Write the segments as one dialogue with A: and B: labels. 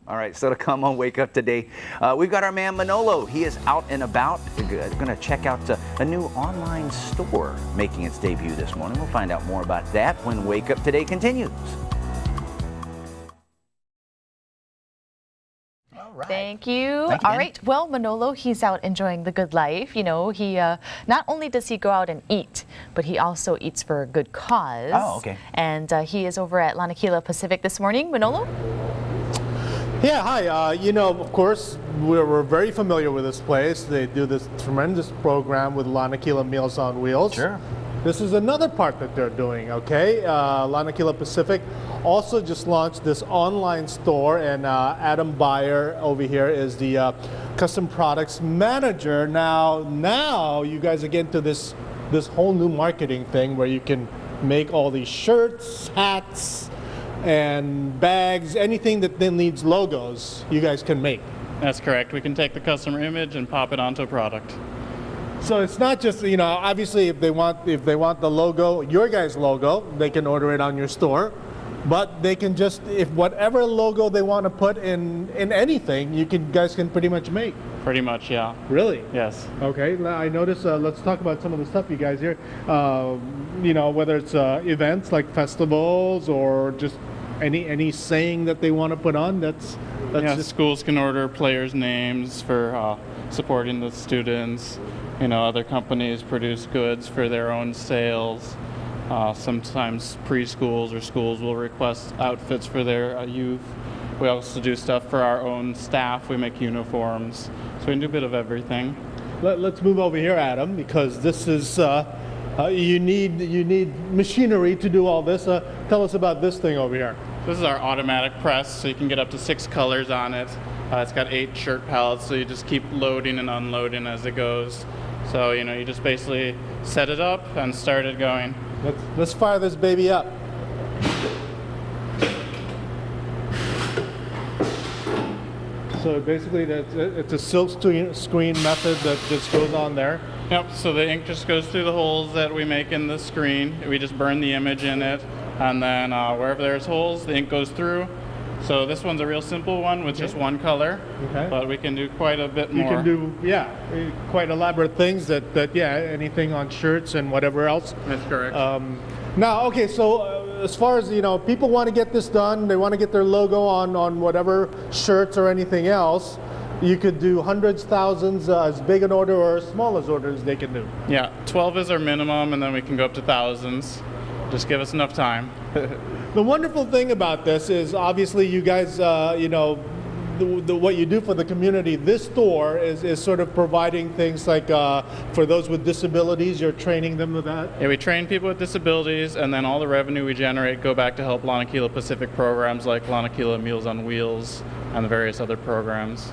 A: All right, so to come on Wake Up Today, we've got our man Manolo. He is out and about. We're going to check out a new online store making its debut this morning. We'll find out more about that when Wake Up Today continues.
B: Thank you. All right. Well, Manolo, he's out enjoying the good life. You know, he not only does he go out and eat, but he also eats for a good cause.
A: Oh, okay.
B: And he is over at Lanakila Pacific this morning. Manolo?
C: Yeah, hi. You know, of course, we're very familiar with this place. They do this tremendous program with Lanakila Meals on Wheels.
A: Sure.
C: This is another part that they're doing, okay? Lanakila Pacific also just launched this online store, and Adam Beyer over here is the custom products manager. Now you guys are getting to this whole new marketing thing where you can make all these shirts, hats, and bags, anything that then needs logos, you guys can make.
D: That's correct. We can take the customer image and pop it onto a product.
C: So it's not just, you know, obviously if they want the logo, your guys' logo, they can order it on your store. But they can just, if whatever logo they want to put in anything, guys can pretty much make.
D: Pretty much, yeah.
C: Really?
D: Yes.
C: Okay. I noticed. Let's talk about some of the stuff you guys here. You know, whether it's events like festivals or just any saying that they want to put on. That's
D: yeah.
C: just...
D: Schools can order players' names for supporting the students. You know, other companies produce goods for their own sales. Sometimes preschools or schools will request outfits for their youth. We also do stuff for our own staff. We make uniforms. So we can do a bit of everything.
C: Let's move over here, Adam, because this is you need machinery to do all this. Tell us about this thing over here.
D: This is our automatic press, so you can get up to 6 colors on it. It's got 8 shirt pallets, so you just keep loading and unloading as it goes. So, you know, you just basically set it up and start it going.
C: Let's fire this baby up. So basically, it's a silk screen method that just goes on there.
D: Yep, so the ink just goes through the holes that we make in the screen. We just burn the image in it, and then wherever there's holes, the ink goes through. So this one's a real simple one with just one color, but we can do quite a bit more.
C: You can do, yeah, quite elaborate things that yeah, anything on shirts and whatever else.
D: That's correct.
C: Now, okay, so as far as, you know, people want to get this done, they want to get their logo on whatever shirts or anything else, you could do hundreds, thousands, as big an order or as small as orders they can do.
D: Yeah, 12 is our minimum, and then we can go up to thousands. Just give us enough time.
C: The wonderful thing about this is obviously you guys, you know, what you do for the community. This store is sort of providing things like for those with disabilities, you're training them with that?
D: Yeah, we train people with disabilities, and then all the revenue we generate go back to help Lanakila Pacific programs like Lanakila Meals on Wheels and the various other programs.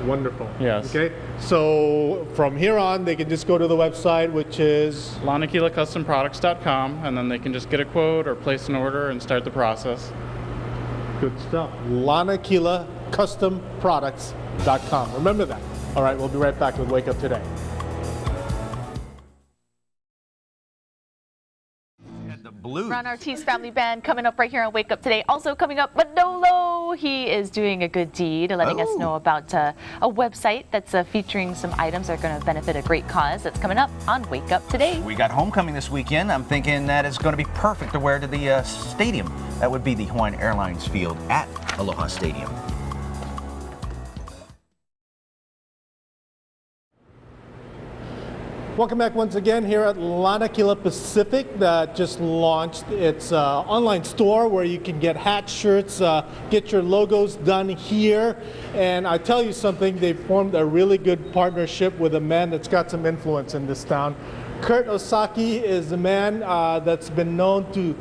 C: Wonderful.
D: Yes.
C: Okay, so from here on, they can just go to the website, which is
D: LanakilaCustomProducts.com, and then they can just get a quote or place an order and start the process.
C: Good stuff. LanakilaCustomProducts.com. Remember that. All right, we'll be right back with Wake Up Today.
B: Ron Ortiz Family Band coming up right here on Wake Up Today. Also coming up, Manolo. He is doing a good deed, letting us know about a website that's featuring some items that are going to benefit a great cause. That's coming up on Wake Up Today.
A: We got homecoming this weekend. I'm thinking that is going to be perfect to wear to the stadium. That would be the Hawaiian Airlines Field at Aloha Stadium.
C: Welcome back once again here at Lanakila Pacific that just launched its online store where you can get hats, shirts, get your logos done here. And I tell you something, they've formed a really good partnership with a man that's got some influence in this town. Kurt Osaki is the man that's been known to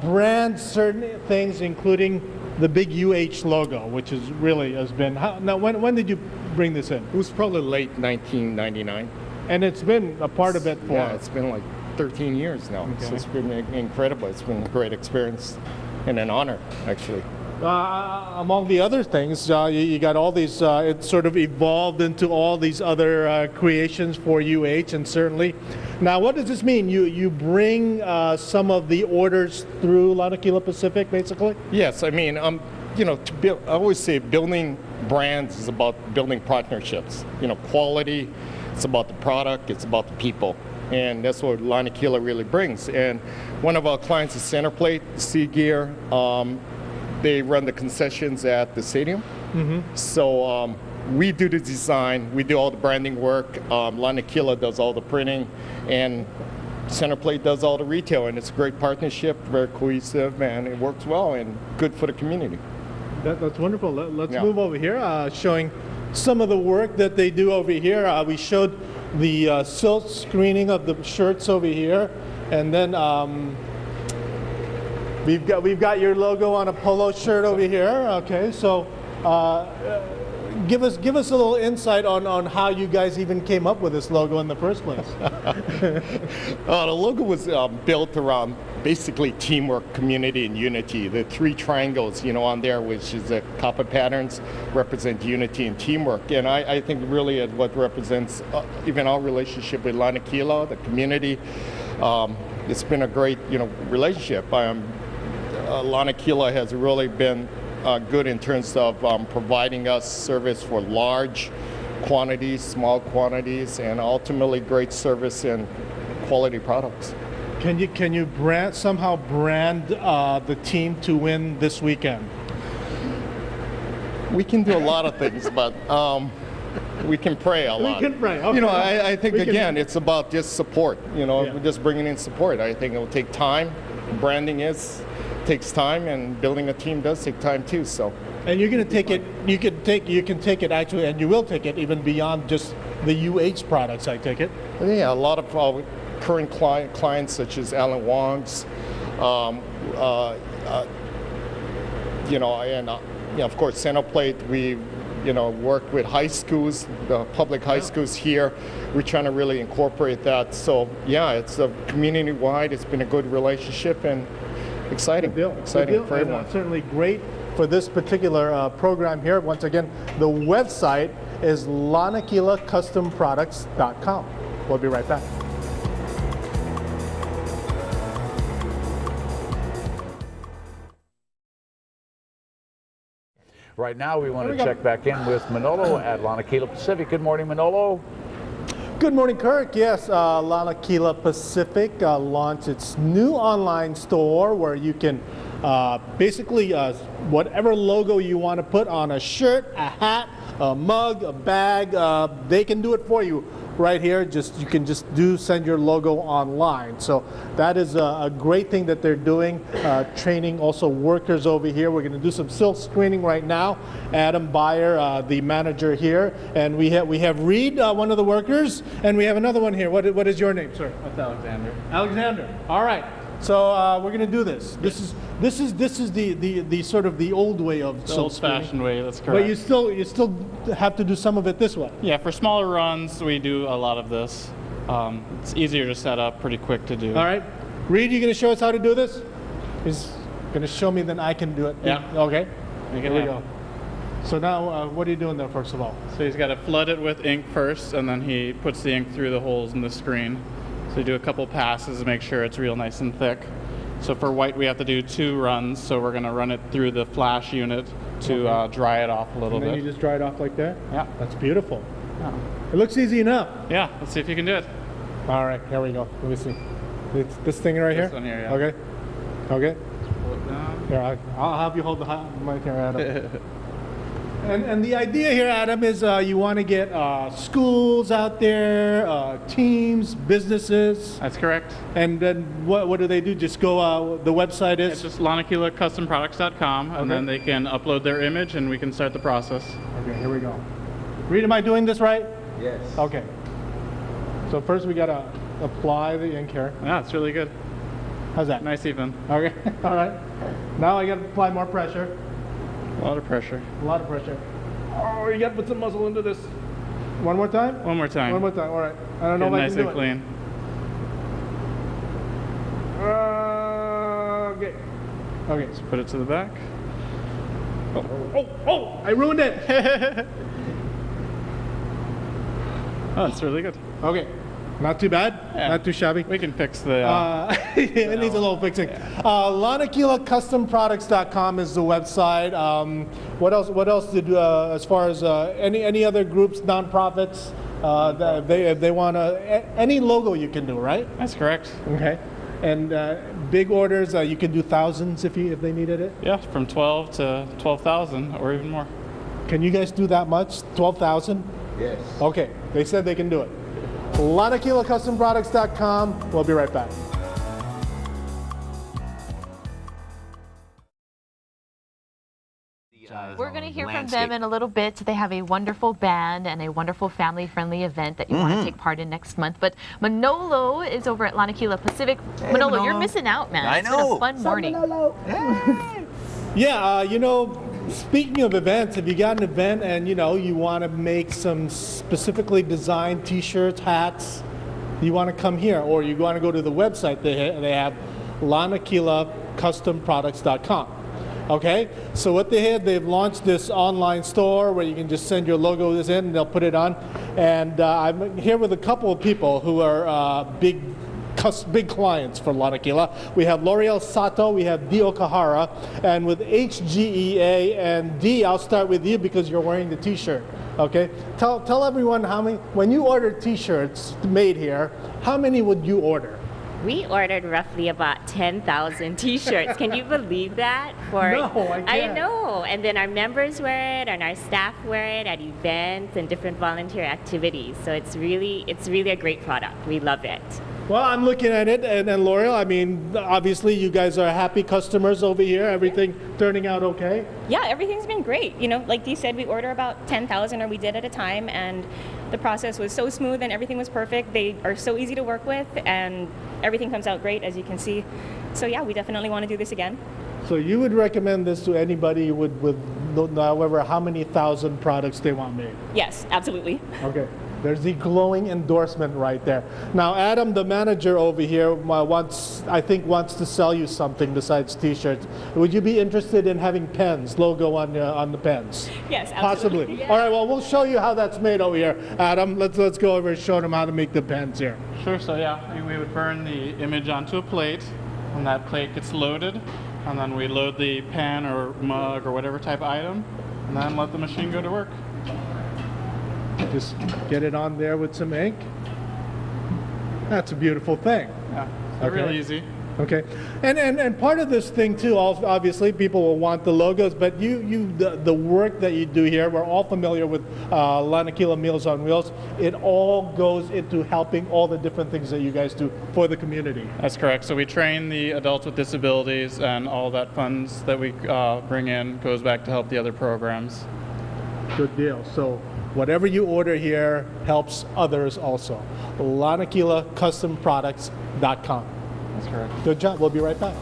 C: brand certain things, including the big UH logo, which is really has been. Now, when did you bring this in?
E: It was probably late 1999.
C: And it's been a part of it for...
E: Yeah, it's been like 13 years now. Okay. So it's been incredible. It's been a great experience and an honor, actually.
C: Among the other things, you got all these, it sort of evolved into all these other creations for UH, and certainly. Now, what does this mean? You bring some of the orders through Lanakila Pacific, basically?
E: Yes, I mean, to build, I always say building brands is about building partnerships. Quality, it's about the product, it's about the people. And that's what Lanakila really brings. And one of our clients is Centerplate, Seagear. They run the concessions at the stadium. So we do the design, we do all the branding work. Lanakila does all the printing, and Centerplate does all the retail. And it's a great partnership, very cohesive, and it works well and good for the community.
C: That's wonderful. Let's move over here, showing some of the work that they do over here. We showed the silk screening of the shirts over here, and then we've got your logo on a polo shirt over here. Okay, so give us a little insight on how you guys even came up with this logo in the first place.
E: The logo was built around basically teamwork, community, and unity. The three triangles, on there, which is the copper patterns, represent unity and teamwork. And I think really what represents even our relationship with Lanakila, the community. It's been a great, relationship. Lanakila has really been good in terms of providing us service for large quantities, small quantities, and ultimately great service and quality products.
C: Can you somehow brand the team to win this weekend?
E: We can do a lot of things, but we can pray a lot.
C: We can pray. Okay.
E: I think it's about just support. Just bringing in support. I think it will take time. Branding takes time, and building a team does take time too. So.
C: And you're going to take it. You can take it actually, and you will take it even beyond just the UH products. I take it.
E: Yeah, a lot of current clients such as Alan Wong's, and of course Centerplate. We work with high schools, the public high schools here. We're trying to really incorporate that. So yeah, it's a community-wide. It's been a good relationship and exciting. Exciting for everyone.
C: Certainly great for this particular program here. Once again, the website is LanakilaCustomProducts.com. We'll be right back.
A: Right now, we want to check back in with Manolo at Lanakila Pacific. Good morning, Manolo.
C: Good morning, Kirk. Yes, Lanakila Pacific launched its new online store where you can basically whatever logo you want to put on a shirt, a hat, a mug, a bag, they can do it for you right here. You can send your logo online. So that is a great thing that they're doing, training also workers over here. We're going to do some silk screening right now. Adam Beyer, the manager here, and we have Reed, one of the workers, and we have another one here. What is your name, sir?
D: That's Alexander.
C: Alexander. All right. So we're going to do this. This is the sort of the old way of
D: the
C: silk
D: old-fashioned way. That's correct.
C: But you still have to do some of it this way.
D: Yeah, for smaller runs, we do a lot of this. It's easier to set up, pretty quick to do.
C: All right, Reed, you going to show us how to do this? He's going to show me, then I can do it.
D: Yeah.
C: Okay.
D: Here we go.
C: So now, what are you doing there, first of all?
D: So he's got to flood it with ink first, and then he puts the ink through the holes in the screen. So you do a couple passes to make sure it's real nice and thick. So for white, we have to do 2 runs. So we're going to run it through the flash unit to dry it off a little bit.
C: And then you just dry it off like that?
D: Yeah.
C: That's beautiful.
D: Yeah.
C: It looks easy enough.
D: Yeah, let's see if you can do it.
C: All right, here we go. Let me see. It's this thing right here?
D: This one here, yeah.
C: Okay. Okay.
D: Pull it down.
C: Here, I'll have you hold the mic here, Adam. And the idea here, Adam, is you want to get schools out there, teams, businesses.
D: That's correct.
C: And then what do they do? Just go, the website is?
D: It's just LanakilaCustomProducts.com, and then they can upload their image, and we can start the process.
C: Okay, here we go. Reed, am I doing this right?
A: Yes.
C: Okay. So first we got to apply the ink here.
D: Yeah, it's really good.
C: How's that?
D: Nice even.
C: Okay, all right. Now I got to apply more pressure.
D: A lot of pressure.
C: A lot of pressure. Oh, you got to put some muscle into this. One more time?
D: One more time.
C: One more time, all right. I don't know if I
D: nice
C: can do
D: and
C: it.
D: Clean.
C: Okay. Okay.
D: Let's put it to the back.
C: Oh, I ruined it.
D: Oh, it's really good.
C: Okay. Not too bad?
D: Yeah.
C: Not too shabby?
D: We can fix the.
C: It needs a little fixing. LanakilaCustomProducts.com is the website. What else? What else did as far as any other groups, nonprofits? If they want any logo you can do, right?
D: That's correct.
C: Okay. And big orders, you can do thousands if they needed it.
D: Yeah, from 12 to 12,000 or even more.
C: Can you guys do that much? 12,000?
E: Yes.
C: Okay. They said they can do it. LanakilaCustomProducts.com. We'll be right back.
B: We're going to hear from them in a little bit. They have a wonderful band and a wonderful family-friendly event that you want to take part in next month. But Manolo is over at Lanakila Pacific.
A: Hey,
B: Manolo, you're missing out, man.
A: I
B: It's
A: know.
B: been a fun morning.
C: Yeah, you know, speaking of events, if you got an event and you want to make some specifically designed T-shirts, hats, you want to come here, or you want to go to the website they have, LanakilaCustomProducts.com. Okay, so what they've launched this online store where you can just send your logos in and they'll put it on. And I'm here with a couple of people who are big clients for Lanakila. We have L'Oreal Sato, we have D. Okahara, and with HGEA and D, I'll start with you because you're wearing the T-shirt. Okay, tell everyone how many, when you order T-shirts made here, how many would you order?
F: We ordered roughly about 10,000 T-shirts. Can you believe that?
C: No, I can't.
F: I know. And then our members wear it, and our staff wear it at events and different volunteer activities. So it's really a great product. We love it.
C: Well, I'm looking at it, and L'Oreal, I mean, obviously you guys are happy customers over here. Everything turning out okay?
G: Yeah, everything's been great. You know, like Dee said, we order about 10,000, or we did at a time, and the process was so smooth and everything was perfect. They are so easy to work with, and everything comes out great, as you can see. So yeah, we definitely want to do this again.
C: So you would recommend this to anybody with however how many thousand products they want made?
G: Yes, absolutely.
C: Okay. There's the glowing endorsement right there. Now, Adam, the manager over here, wants to sell you something besides T-shirts. Would you be interested in having pens, logo on the pens?
G: Yes, absolutely.
C: Possibly. All right. Well, we'll show you how that's made over here. Adam, let's go over and show them how to make the pens here.
D: Sure, so yeah, we would burn the image onto a plate, and that plate gets loaded, and then we load the pen or mug or whatever type of item, and then let the machine go to work.
C: Just get it on there with some ink. That's a beautiful thing.
D: Yeah,
C: Okay.
D: really easy.
C: Okay, and part of this thing too, obviously people will want the logos, but the work that you do here, we're all familiar with Lanakila Meals on Wheels. It all goes into helping all the different things that you guys do for the community.
D: That's correct. So we train the adults with disabilities, and all that funds that we bring in goes back to help the other programs.
C: Good deal. So whatever you order here helps others also. LanakilaCustomProducts.com.
D: That's correct.
C: Good job. We'll be right back.